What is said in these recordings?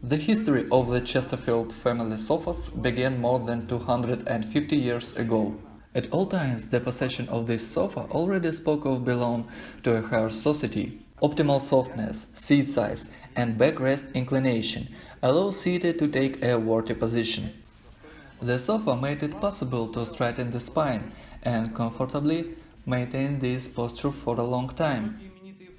The history of the Chesterfield family sofas began more than 250 years ago. At all times, the possession of this sofa already spoke of belong to a higher society. Optimal softness, seat size, and backrest inclination allow seated to take a worthy position. The sofa made it possible to straighten the spine and comfortably maintain this posture for a long time.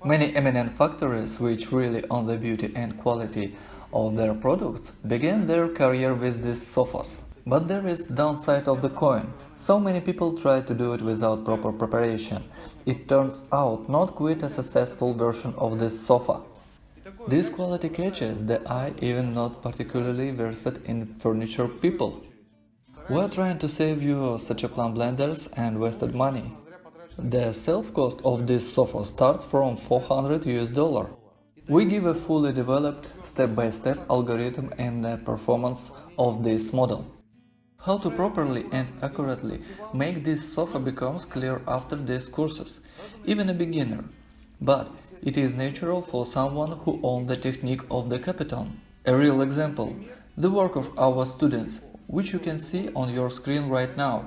Many eminent factories which rely on the beauty and quality of their products began their career with these sofas. But there is downside of the coin. So many people try to do it without proper preparation. It turns out not quite a successful version of this sofa. This quality catches the eye even not particularly versed in furniture people. We are trying to save you such a plum blenders and wasted money. The self-cost of this sofa starts from $400 US. We give a fully developed step-by-step algorithm in the performance of this model. How to properly and accurately make this sofa becomes clear after these courses, even a beginner. But it is natural for someone who owns the technique of the Capitan. A real example, the work of our students, which you can see on your screen right now.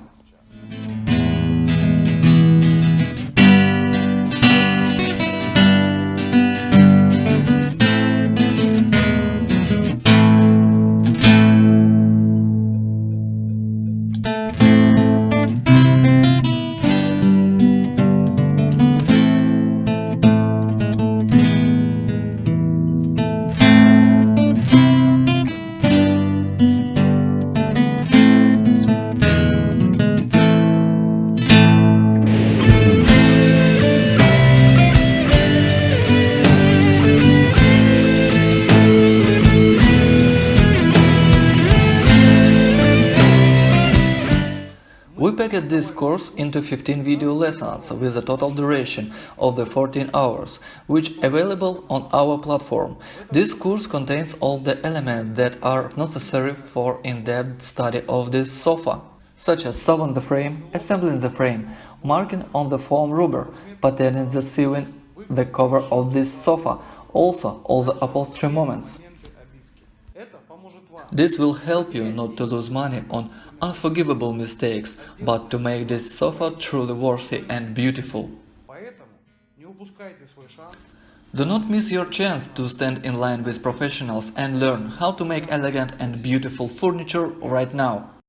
We packed this course into 15 video lessons with a total duration of the 14 hours, which available on our platform. This course contains all the elements that are necessary for in-depth study of this sofa, such as sewing the frame, assembling the frame, marking on the foam rubber, patterning the sewing the cover of this sofa, also all the upholstery moments. This will help you not to lose money on unforgivable mistakes, but to make this sofa truly worthy and beautiful. Do not miss your chance to stand in line with professionals and learn how to make elegant and beautiful furniture right now.